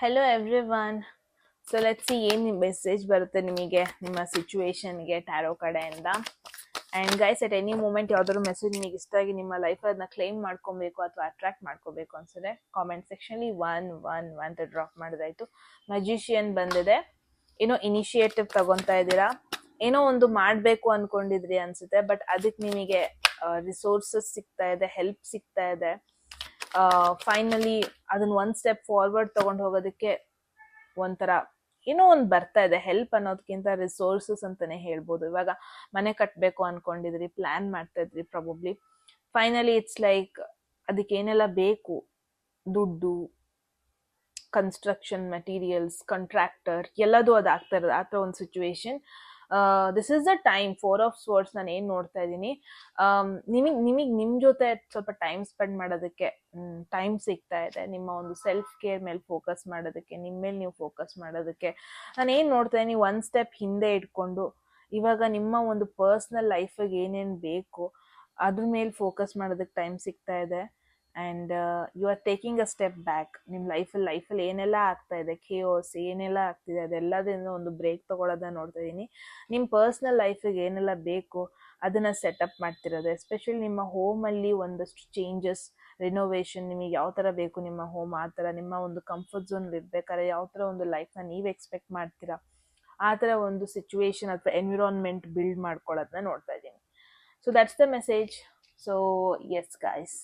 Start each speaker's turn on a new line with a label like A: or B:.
A: Hello everyone. So let's see ಏನು message ಬರುತ್ತೆ ನಿಮಗೆ ನಿಮ್ಮ ಸಿಚುವೇಶನ್ಗೆ ಟ್ಯಾರೋ ಕಡೆಯಿಂದ. And guys, at any moment ಯಾವ್ದಾದ್ರು ಮೆಸೇಜ್ ನಿಮಗೆ ಇಷ್ಟ ಆಗಿ ನಿಮ್ಮ ಲೈಫ್ ಅದನ್ನ ಕ್ಲೈಮ್ ಮಾಡ್ಕೊಬೇಕು ಅಥವಾ ಅಟ್ರಾಕ್ಟ್ ಮಾಡ್ಕೋಬೇಕು ಅನ್ಸಿದೆ, ಕಾಮೆಂಟ್ ಸೆಕ್ಷನ್ಲಿ ಒನ್ ಒನ್ ಅಂತ ಡ್ರಾಪ್ ಮಾಡಿದಾಯ್ತು. ಮ್ಯಾಜಿಷಿಯನ್ ಬಂದಿದೆ. ಏನೋ ಇನಿಷಿಯೇಟಿವ್ ತಗೊತಾ ಇದ್ದೀರಾ, ಏನೋ ಒಂದು ಮಾಡಬೇಕು ಅನ್ಕೊಂಡಿದ್ರಿ ಅನ್ಸುತ್ತೆ, ಬಟ್ ಅದಕ್ಕೆ ನಿಮಗೆ ರಿಸೋರ್ಸಸ್ ಸಿಗ್ತಾ ಇದೆ, ಹೆಲ್ಪ್ ಸಿಗ್ತಾ ಇದೆ. ಫೈನಲಿ ಅದನ್ನ ಒಂದ್ ಸ್ಟೆಪ್ ಫಾರ್ವರ್ಡ್ ತಗೊಂಡು ಹೋಗೋದಕ್ಕೆ ಒಂಥರ ಏನೋ ಒಂದು ಬರ್ತಾ ಇದೆ. ಹೆಲ್ಪ್ ಅನ್ನೋದಕ್ಕಿಂತ ರಿಸೋರ್ಸಸ್ ಅಂತಾನೆ ಹೇಳ್ಬೋದು. ಇವಾಗ ಮನೆ ಕಟ್ಟಬೇಕು ಅನ್ಕೊಂಡಿದ್ರಿ, ಪ್ಲಾನ್ ಮಾಡ್ತಾ ಇದ್ರಿ ಪ್ರಾಬಬ್ಲಿ. ಫೈನಲಿ ಇಟ್ಸ್ ಲೈಕ್ ಅದಕ್ಕೆ ಏನೆಲ್ಲ ಬೇಕು, ದುಡ್ಡು, ಕನ್ಸ್ಟ್ರಕ್ಷನ್ ಮೆಟೀರಿಯಲ್ಸ್, ಕಾಂಟ್ರಾಕ್ಟರ್, ಎಲ್ಲದೂ ಅದು ಆಗ್ತಾ ಇರೋದು. ಆ ಥರ ಒಂದು situation. This is the time. 4 of swords ನಾನು ಏನು ನೋಡ್ತಾ ಇದ್ದೀನಿ, ನಿಮಗೆ ನಿಮ್ಮ ಜೊತೆ ಸ್ವಲ್ಪ ಟೈಮ್ ಸ್ಪೆಂಡ್ ಮಾಡೋದಕ್ಕೆ ಟೈಮ್ ಸಿಗ್ತಾ ಇದೆ. ನಿಮ್ಮ ಒಂದು ಸೆಲ್ಫ್ ಕೇರ್ ಮೇಲೆ ಫೋಕಸ್ ಮಾಡೋದಕ್ಕೆ, ನಿಮ್ಮ ಮೇಲೆ ನೀವು ಫೋಕಸ್ ಮಾಡೋದಕ್ಕೆ ನಾನು ಏನು ನೋಡ್ತಾ ಇದ್ದೀನಿ, ಒಂದು ಸ್ಟೆಪ್ ಹಿಂದೆ ಇಟ್ಕೊಂಡು ಇವಾಗ ನಿಮ್ಮ ಒಂದು ಪರ್ಸ್ನಲ್ ಲೈಫಿಗೆ ಏನೇನು ಬೇಕು ಅದ್ರ ಮೇಲೆ ಫೋಕಸ್ ಮಾಡೋದಕ್ಕೆ ಟೈಮ್ ಸಿಗ್ತಾ ಇದೆ. And you are taking a step back. ನಿಮ್ಮ ಲೈಫಲ್ಲಿ ಏನೆಲ್ಲ ಆಗ್ತಾ ಇದೆ, ಖೇಯೋಸ್ ಏನೆಲ್ಲ ಆಗ್ತಿದೆ, ಅದೆಲ್ಲದಿಂದ ಒಂದು ಬ್ರೇಕ್ ತೊಗೊಳೋದನ್ನ ನೋಡ್ತಾ ಇದ್ದೀನಿ. ನಿಮ್ಮ ಪರ್ಸ್ನಲ್ ಲೈಫಿಗೆ ಏನೆಲ್ಲ ಬೇಕು ಅದನ್ನು ಸೆಟಪ್ ಮಾಡ್ತಿರೋದು. ಎಸ್ಪೆಷಲಿ ನಿಮ್ಮ ಹೋಮಲ್ಲಿ ಒಂದಷ್ಟು ಚೇಂಜಸ್, ರಿನೋವೇಷನ್, ನಿಮಗೆ ಯಾವ ಥರ ಬೇಕು ನಿಮ್ಮ ಹೋಮ್, ಆ ಥರ ನಿಮ್ಮ ಒಂದು ಕಂಫರ್ಟ್ ಝೋನಲ್ಲಿ ಇರ್ಬೇಕಾದ್ರೆ ಯಾವ ಥರ ಒಂದು ಲೈಫ್ನ ನೀವು ಎಕ್ಸ್ಪೆಕ್ಟ್ ಮಾಡ್ತೀರಾ, ಆ ಥರ ಒಂದು ಸಿಚುವೇಶನ್ ಅಥವಾ ಎನ್ವಿರಾನ್ಮೆಂಟ್ ಬಿಲ್ಡ್ ಮಾಡ್ಕೊಳ್ಳೋದನ್ನ ನೋಡ್ತಾ ಇದ್ದೀನಿ. So that's the message. So yes guys,